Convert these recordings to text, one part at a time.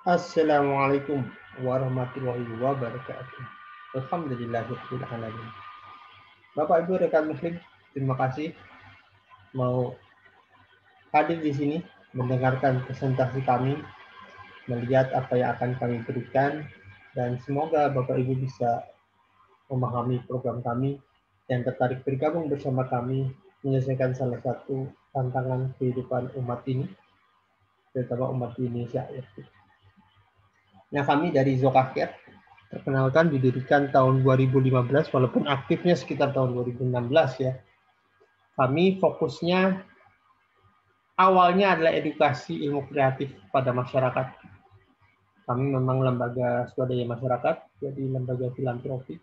Assalamualaikum warahmatullahi wabarakatuh. Alhamdulillahirabbil alamin. Bapak Ibu rekan muslim, terima kasih mau hadir di sini mendengarkan presentasi kami, melihat apa yang akan kami berikan, dan semoga Bapak Ibu bisa memahami program kami dan tertarik bergabung bersama kami menyelesaikan salah satu tantangan kehidupan umat ini, terutama umat di Indonesia. Nah, kami dari Zokakir, perkenalkan, didirikan tahun 2015, walaupun aktifnya sekitar tahun 2016 ya. Kami fokusnya awalnya adalah edukasi ilmu kreatif pada masyarakat. Kami memang lembaga swadaya masyarakat, jadi lembaga filantropi.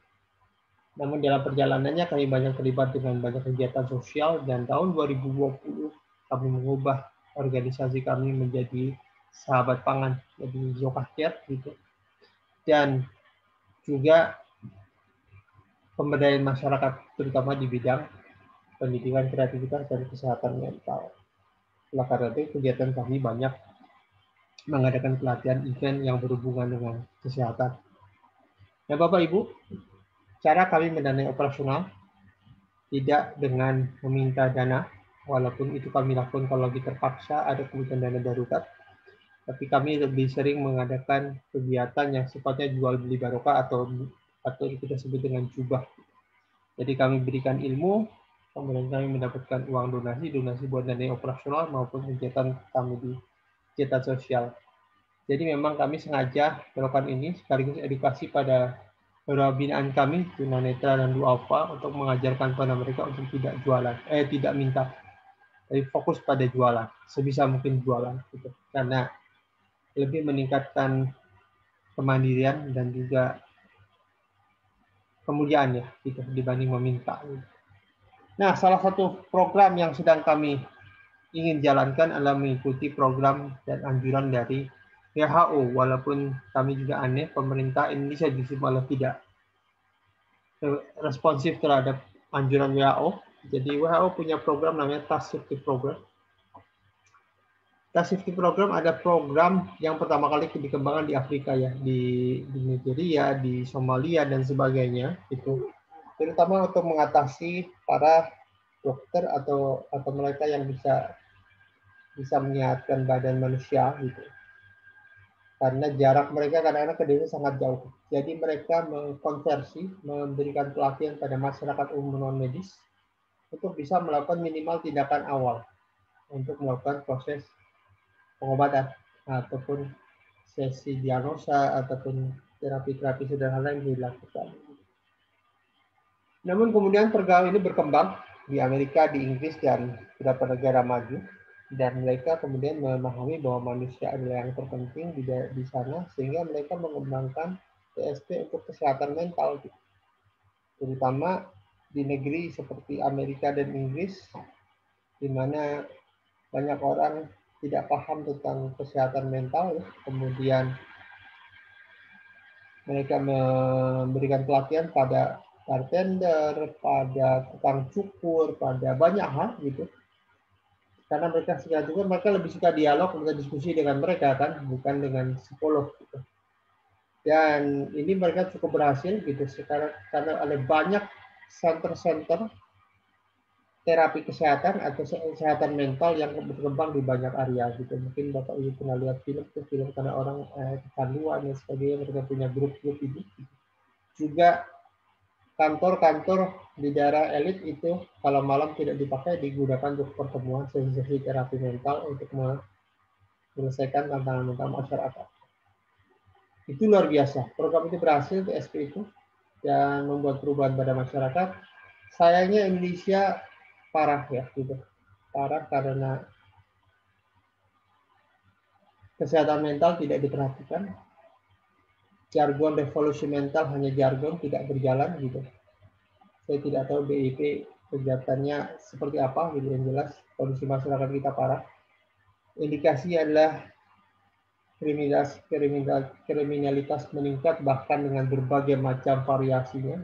Namun dalam perjalanannya kami banyak terlibat dengan banyak kegiatan sosial, dan tahun 2020 kami mengubah organisasi kami menjadi Sahabat Pangan, jadi Zokakir gitu. Dan juga pemberdayaan masyarakat, terutama di bidang pendidikan, kreativitas, dan kesehatan mental. Oleh karena itu, kegiatan kami banyak mengadakan pelatihan event yang berhubungan dengan kesehatan. Nah, Bapak Ibu, cara kami mendanai operasional tidak dengan meminta dana, walaupun itu kami lakukan kalau lagi terpaksa ada kebutuhan dana darurat, tapi kami lebih sering mengadakan kegiatan yang sifatnya jual beli barokah atau kita sebut dengan jubah. Jadi kami berikan ilmu, kemudian kami mendapatkan uang donasi buat dana operasional maupun kegiatan kami di kegiatan sosial. Jadi memang kami sengaja melakukan ini sekaligus edukasi pada beberapa binaan kami, tunanetra dan duafa, untuk mengajarkan pada mereka untuk tidak jualan, tidak minta, tapi fokus pada jualan, sebisa mungkin jualan, gitu. Karena lebih meningkatkan kemandirian dan juga kemuliaan ya, gitu, dibanding meminta. Gitu. Nah, salah satu program yang sedang kami ingin jalankan adalah mengikuti program dan anjuran dari WHO, walaupun kami juga aneh, pemerintah Indonesia justru malah tidak responsif terhadap anjuran WHO. Jadi WHO punya program namanya Task Safety Program. Task Safety Program ada program yang pertama kali dikembangkan di Afrika ya, di Nigeria, di Somalia dan sebagainya, itu terutama untuk mengatasi para dokter atau mereka yang bisa menyehatkan badan manusia gitu. Karena jarak mereka kadang-kadang ke desa sangat jauh. Jadi mereka mengkonversi, memberikan pelatihan pada masyarakat umum non medis untuk bisa melakukan minimal tindakan awal untuk melakukan proses pengobatan ataupun sesi diagnosa ataupun terapi-terapi sederhana yang dilakukan. Namun kemudian program ini berkembang di Amerika, di Inggris, dan beberapa negara maju. Dan mereka kemudian memahami bahwa manusia adalah yang terpenting di sana, sehingga mereka mengembangkan PSP untuk kesehatan mental, terutama di negeri seperti Amerika dan Inggris, di mana banyak orang tidak paham tentang kesehatan mental, kemudian mereka memberikan pelatihan pada bartender, pada tukang cukur, pada banyak hal gitu. Karena mereka lebih suka dialog, mereka diskusi dengan mereka kan, bukan dengan psikolog gitu. Dan ini mereka cukup berhasil gitu sekarang karena ada banyak center-center terapi kesehatan atau kesehatan mental yang berkembang di banyak area gitu. Mungkin Bapak Ibu pernah lihat film karena orang kecanduan dan sebagainya, mereka punya grup-grup ini. Juga kantor-kantor di daerah elit itu kalau malam tidak dipakai digunakan untuk pertemuan sesi terapi mental untuk menyelesaikan tantangan mental masyarakat. Itu luar biasa. Program itu berhasil, TSP itu, dan membuat perubahan pada masyarakat. Sayangnya Indonesia parah ya, gitu. Parah karena kesehatan mental tidak diperhatikan. Jargon revolusi mental hanya jargon, tidak berjalan gitu. Saya tidak tahu BIP kegiatannya seperti apa, gitu. Yang jelas kondisi masyarakat kita parah. Indikasi adalah kriminalitas meningkat bahkan dengan berbagai macam variasinya.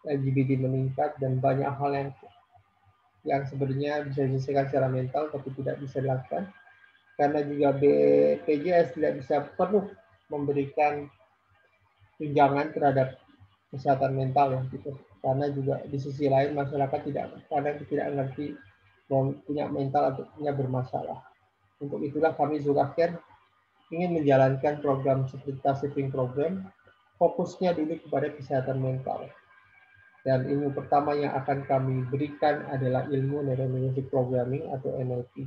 LGBT meningkat dan banyak hal yang sebenarnya bisa diselesaikan secara mental tapi tidak bisa dilakukan. karena juga BPJS tidak bisa penuh memberikan tunjangan terhadap kesehatan mental ya gitu. Karena juga di sisi lain masyarakat kadang tidak ngerti bahwa punya mental atau punya bermasalah. Untuk itulah kami Zuracare ingin menjalankan program seperti saving program, fokusnya dulu kepada kesehatan mental. Dan ilmu pertama yang akan kami berikan adalah ilmu Neuro-Linguistic Programming atau NLP.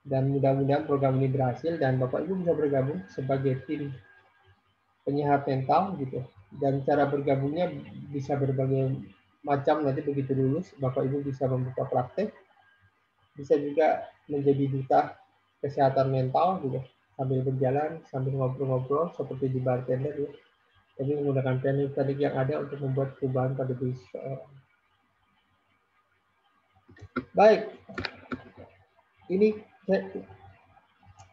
Dan mudah-mudahan program ini berhasil dan Bapak Ibu bisa bergabung sebagai tim penyehat mental gitu. Dan cara bergabungnya bisa berbagai macam, nanti begitu lulus Bapak Ibu bisa membuka praktek, bisa juga menjadi duta kesehatan mental gitu, sambil berjalan, sambil ngobrol-ngobrol seperti di bartender ya. Tapi menggunakan teknik-teknik yang ada untuk membuat perubahan pada diri seseorang. Baik, ini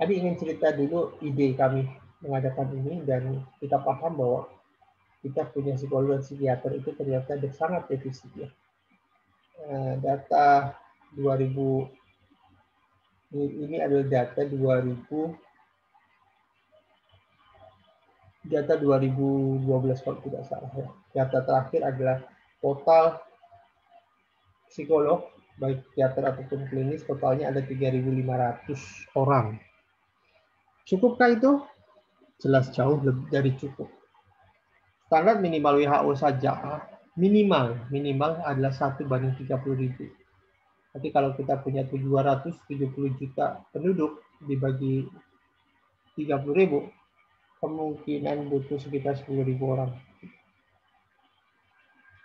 tadi ingin cerita dulu ide kami mengadakan ini dan kita paham bahwa kita punya psikolog dan psikiater itu ternyata sangat defisit ya. Data 2000 ini adalah data 2012 kalau tidak salah ya. Data terakhir adalah total psikolog baik psikiater ataupun klinis totalnya ada 3.500 orang. Cukupkah itu? Jelas jauh lebih dari cukup. Standar minimal WHO saja minimal adalah 1:30.000. Tapi kalau kita punya 270 juta penduduk dibagi 30.000, kemungkinan butuh sekitar 10.000 orang.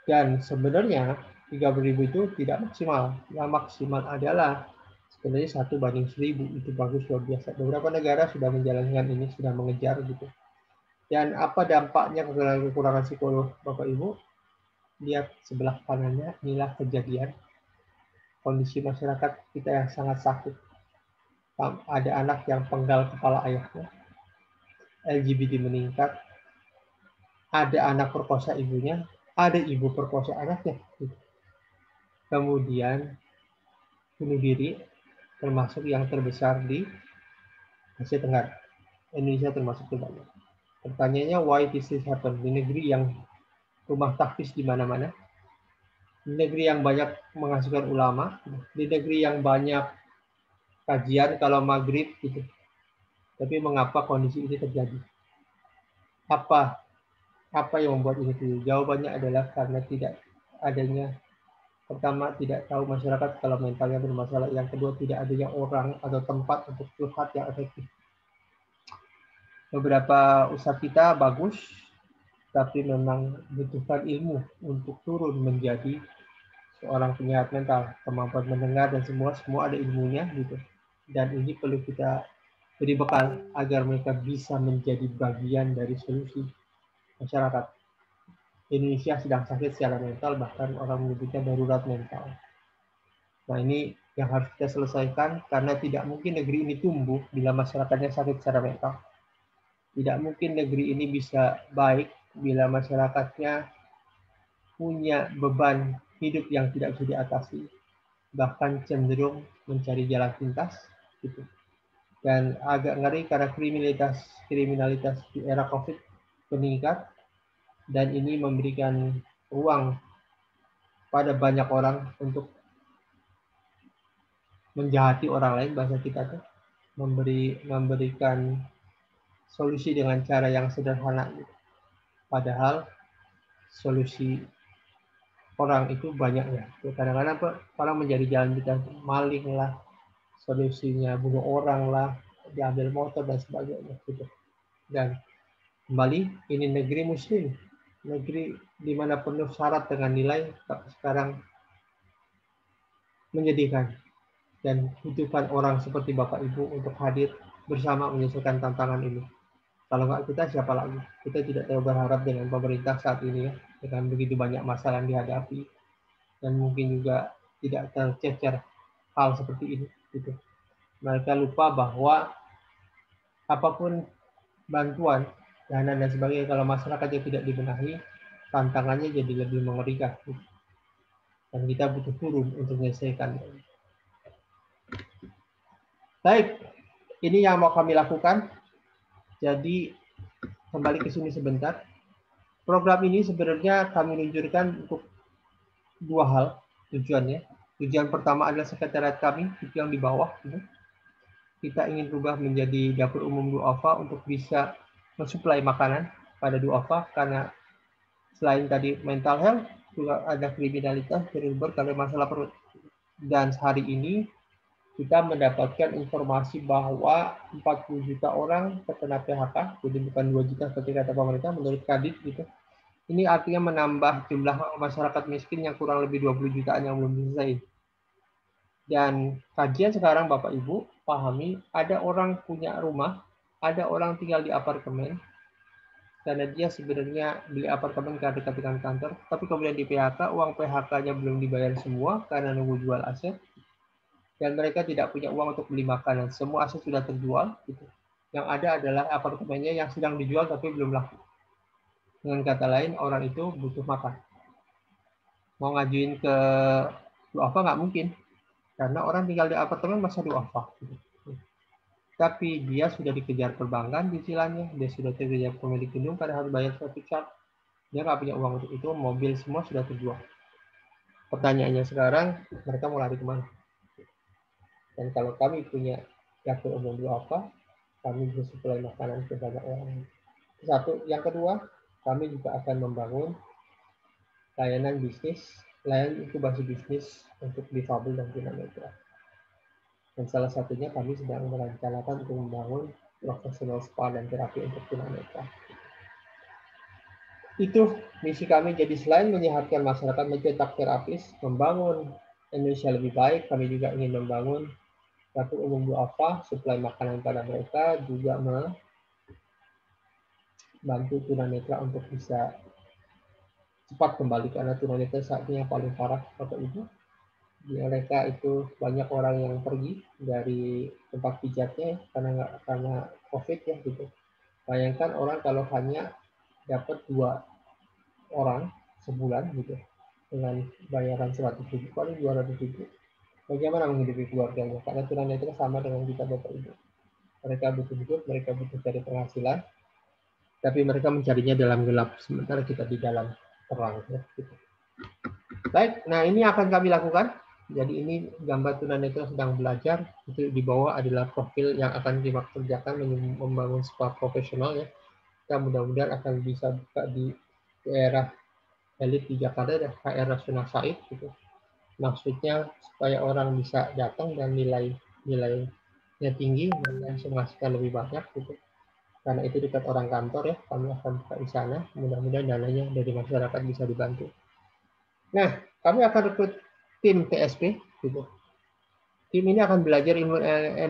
Dan sebenarnya 30.000 itu tidak maksimal. Yang maksimal adalah sebenarnya 1:1000. Itu bagus, luar biasa. Beberapa negara sudah menjalankan ini, sudah mengejar gitu. Dan apa dampaknya kekurangan psikolog, Bapak Ibu? Lihat sebelah kanannya, inilah kejadian kondisi masyarakat kita yang sangat sakit. Ada anak yang penggal kepala ayahnya, LGBT meningkat, ada anak perkosa ibunya, ada ibu perkosa anaknya. Kemudian bunuh diri, termasuk yang terbesar di Asia Tenggara. Indonesia termasuk terbanyak. Pertanyaannya, why this is happen? Di negeri yang rumah tahfiz di mana-mana, di negeri yang banyak menghasilkan ulama, di negeri yang banyak kajian kalau maghrib gitu. Tapi mengapa kondisi ini terjadi? Apa yang membuat ini terjadi? Jawabannya adalah karena tidak adanya, pertama tidak tahu masyarakat kalau mentalnya bermasalah, yang kedua tidak adanya orang atau tempat untuk curhat yang efektif. Beberapa usaha kita bagus, tapi memang butuhkan ilmu untuk turun menjadi seorang penyehat mental, kemampuan mendengar dan semua ada ilmunya gitu. Dan ini perlu kita beri bekal agar mereka bisa menjadi bagian dari solusi masyarakat. Indonesia sedang sakit secara mental, bahkan orang menyebutnya darurat mental. Nah ini yang harus kita selesaikan, karena tidak mungkin negeri ini tumbuh bila masyarakatnya sakit secara mental. Tidak mungkin negeri ini bisa baik bila masyarakatnya punya beban hidup yang tidak bisa diatasi, bahkan cenderung mencari jalan pintas gitu. Dan agak ngeri karena kriminalitas di era COVID meningkat, dan ini memberikan ruang pada banyak orang untuk menjahati orang lain, bahasa kita tuh memberikan solusi dengan cara yang sederhana gitu. Padahal solusi orang itu banyaknya. Kadang-kadang orang menjadi jalan pintas, maling lah, solusinya bunuh orang lah, diambil motor dan sebagainya gitu. Dan kembali, ini negeri muslim, negeri di mana penuh syarat dengan nilai, tapi sekarang menyedihkan. Dan butuhkan orang seperti Bapak Ibu untuk hadir bersama menyelesaikan tantangan ini. Kalau nggak kita, siapa lagi? Kita tidak terlalu berharap dengan pemerintah saat ini ya, dengan begitu banyak masalah yang dihadapi, dan mungkin juga tidak tercecer hal seperti ini. Gitu. Mereka lupa bahwa apapun bantuan, dana dan sebagainya, kalau masyarakatnya tidak dibenahi, tantangannya jadi lebih mengerikan. Gitu. Dan kita butuh turun untuk menyelesaikan. Baik, ini yang mau kami lakukan. Jadi kembali ke sini sebentar. Program ini sebenarnya kami luncurkan untuk dua hal tujuannya. Tujuan pertama adalah sekretariat kami, itu yang di bawah. Kita ingin berubah menjadi dapur umum Duafa untuk bisa mensuplai makanan pada Duafa, karena selain tadi mental health, juga ada kriminalitas, berubah karena masalah perut. Dan hari ini kita mendapatkan informasi bahwa 40 juta orang terkena PHK, jadi bukan 2 juta seperti kata pemerintah, menurut Kadin gitu. Ini artinya menambah jumlah masyarakat miskin yang kurang lebih 20 jutaan yang belum selesai. Dan kajian sekarang Bapak Ibu pahami, ada orang punya rumah, ada orang tinggal di apartemen, karena dia sebenarnya beli apartemen karena dekat dengan kantor, tapi kemudian di PHK, uang PHK-nya belum dibayar semua karena nunggu jual aset, dan mereka tidak punya uang untuk beli makanan. Semua aset sudah terjual. Gitu. Yang ada adalah apartemennya yang sedang dijual tapi belum laku. Dengan kata lain, orang itu butuh makan. Mau ngajuin ke Duafa nggak mungkin, karena orang tinggal di apartemen masa Duafa. Gitu. Tapi dia sudah dikejar perbankan cicilannya, dia sudah dikejar pemilik gedung karena harus bayar service charge. Dia nggak punya uang untuk itu, mobil semua sudah terjual. Pertanyaannya sekarang, mereka mau lari kemana? Dan kalau kami punya dapur umum Duafa, kami bisa suplai makanan ke banyak orang. Satu, yang kedua, kami juga akan membangun layanan bisnis, layanan inkubasi bisnis untuk difabel dan tunanetra. Dan salah satunya kami sedang merencanakan untuk membangun profesional spa dan terapi untuk tunanetra. Itu misi kami. Jadi selain menyehatkan masyarakat, mencetak terapis, membangun Indonesia lebih baik, kami juga ingin membangun dapur umum Duafa, suplai makanan pada mereka, juga membantu tunanetra untuk bisa cepat kembali, karena tunanetra saat ini yang paling parah, Bapak Ibu. Di mereka itu banyak orang yang pergi dari tempat pijatnya karena COVID ya gitu. Bayangkan orang kalau hanya dapat 2 orang sebulan gitu dengan bayaran 100.000 paling 200.000. Bagaimana menghidupi keluarganya? Karena tunanetra sama dengan kita Bapak Ibu. Mereka butuh hidup, mereka butuh cari penghasilan, tapi mereka mencarinya dalam gelap, sementara kita di dalam terang. Ya, gitu. Baik, nah ini akan kami lakukan. Jadi ini gambar tunanetra sedang belajar. Itu di bawah adalah profil yang akan dikerjakan membangun spa profesional ya. Kita mudah-mudahan akan bisa buka di daerah elit di Jakarta dan HR Rasuna Said gitu. Maksudnya supaya orang bisa datang dan nilainya tinggi dan menghasilkan lebih banyak gitu. Karena itu dekat orang kantor ya, kami akan buka di sana. Mudah-mudahan dananya dari masyarakat bisa dibantu. Nah, kami akan rekrut tim TSP gitu. Tim ini akan belajar ilmu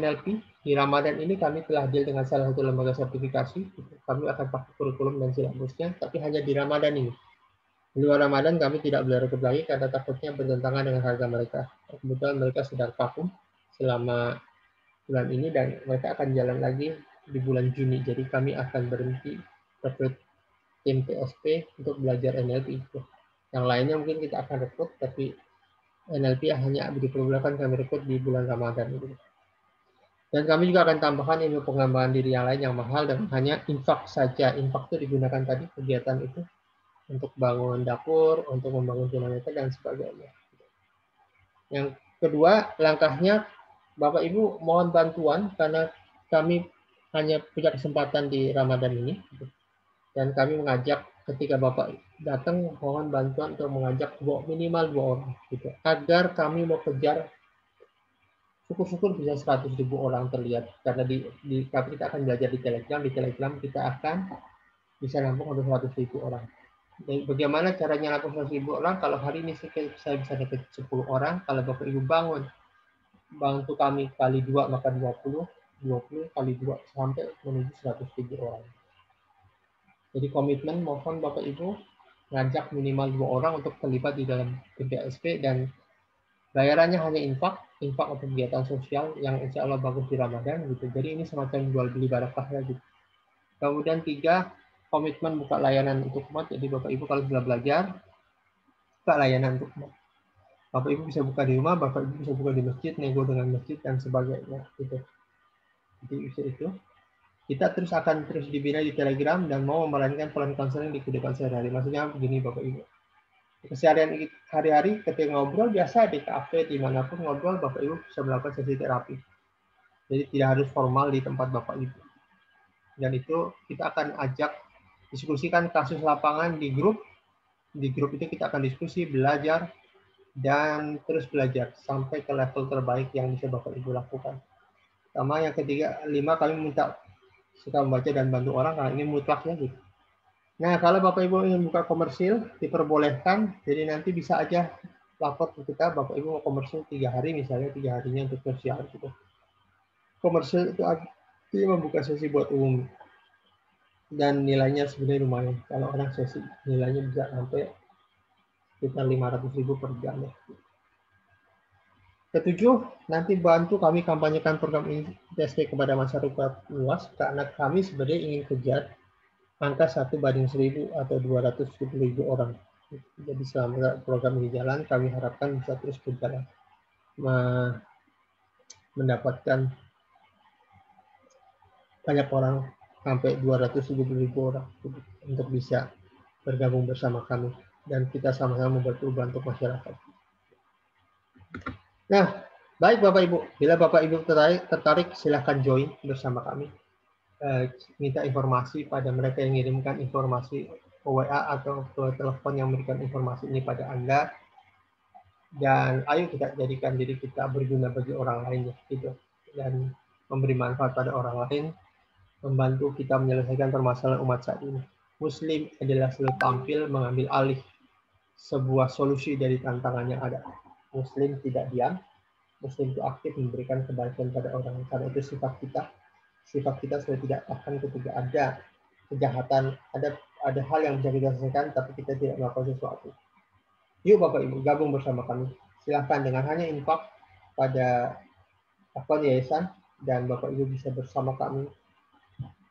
NLP. Di Ramadan ini kami telah deal dengan salah satu lembaga sertifikasi. Gitu. Kami akan pakai kurikulum dan silabusnya, tapi hanya di Ramadan ini. Di luar Ramadan kami tidak boleh rekrut lagi karena takutnya bertentangan dengan harga mereka. Kebetulan mereka sedang vakum selama bulan ini dan mereka akan jalan lagi di bulan Juni. Jadi kami akan berhenti rekrut tim TSP untuk belajar NLP itu. Yang lainnya mungkin kita akan rekrut, tapi NLP hanya diperbolehkan kami rekrut di bulan Ramadan. Gitu. Dan kami juga akan tambahkan ilmu pengembangan diri yang lain yang mahal dan hanya infak saja. Infak itu digunakan tadi kegiatan itu untuk bangun dapur, untuk membangun tunanetra dan sebagainya. Yang kedua, langkahnya Bapak Ibu mohon bantuan karena kami hanya punya kesempatan di Ramadan ini. Dan kami mengajak ketika Bapak datang, mohon bantuan untuk mengajak minimal 2 orang. Gitu, agar kami mau kejar, syukur-syukur bisa 100.000 orang terlihat. Karena kita akan belajar di Telegram kita akan bisa nampung untuk 100.000 orang. Dan bagaimana caranya nampung 100.000 orang? Kalau hari ini saya bisa dapat 10 orang, kalau Bapak Ibu bantu kami kali 2 maka 20 kali 2 sampai menuju 100.000 orang. Jadi komitmen mohon Bapak Ibu ngajak minimal 2 orang untuk terlibat di dalam PPSP dan bayarannya hanya infak untuk kegiatan sosial yang insya Allah bagus di Ramadan gitu. Jadi ini semacam jual beli barakah ya gitu. Kemudian 3, komitmen buka layanan untuk umat. Jadi Bapak Ibu kalau sudah belajar, buka layanan untuk umat. Bapak Ibu bisa buka di rumah, Bapak Ibu bisa buka di masjid, nego dengan masjid dan sebagainya gitu. Di usia itu, kita terus akan terus dibina di Telegram dan mau memerankan peran konseling di kehidupan sehari-hari. Maksudnya begini Bapak Ibu. Keseharian hari-hari ketika ngobrol biasa di kafe dimanapun ngobrol Bapak Ibu bisa melakukan sesi terapi. Jadi tidak harus formal di tempat Bapak Ibu. Dan itu kita akan ajak diskusikan kasus lapangan di grup. Di grup itu kita akan diskusi, belajar, dan terus belajar sampai ke level terbaik yang bisa Bapak Ibu lakukan. Sama yang ketiga, 5 kami minta suka membaca dan bantu orang, karena ini mutlaknya gitu. Nah, kalau Bapak Ibu ingin buka komersil, diperbolehkan, jadi nanti bisa aja lapor ke kita, Bapak Ibu mau komersil 3 hari, misalnya 3 harinya untuk sosial gitu. Komersil itu artinya membuka sesi buat umum. Dan nilainya sebenarnya lumayan. Kalau orang sesi, nilainya bisa sampai sekitar 500.000 per jam. Ya. Ketujuh, nanti bantu kami kampanyekan program ITSP kepada masyarakat luas, karena kami sebenarnya ingin kejar angka 1:1000 atau 270.000 orang. Jadi selama program ini jalan, kami harapkan bisa terus berjalan. Mendapatkan banyak orang, sampai 270.000 orang untuk bisa bergabung bersama kami. Dan kita sama-sama membuat perubahan untuk masyarakat. Nah, baik Bapak Ibu. Bila Bapak Ibu tertarik silahkan join bersama kami. Minta informasi pada mereka yang mengirimkan informasi ke WA atau ke telepon yang memberikan informasi ini pada Anda. Dan ayo kita jadikan diri kita berguna bagi orang lain gitu. Dan memberi manfaat pada orang lain, membantu kita menyelesaikan permasalahan umat saat ini. Muslim adalah selalu tampil mengambil alih sebuah solusi dari tantangan yang ada. Muslim tidak diam, Muslim itu aktif memberikan kebaikan pada orang. Karena itu sifat kita. Sifat kita sudah tidak tahan ketika ada kejahatan, ada hal yang bisa kita selesaikan, tapi kita tidak melakukan sesuatu. Yuk Bapak Ibu, gabung bersama kami. Silahkan dengan hanya infak pada akun yayasan, dan Bapak Ibu bisa bersama kami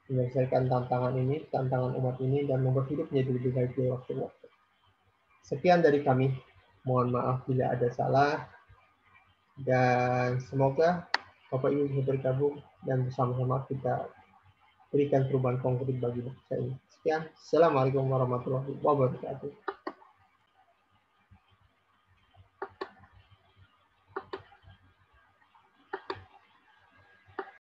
menyelesaikan tantangan ini, tantangan umat ini, dan membuat hidup menjadi lebih baik dari waktu-waktu. Sekian dari kami. Mohon maaf bila ada salah. Dan semoga Bapak Ibu bisa bergabung dan bersama-sama kita berikan perubahan konkret bagi bangsa ini. Sekian. Assalamualaikum warahmatullahi wabarakatuh.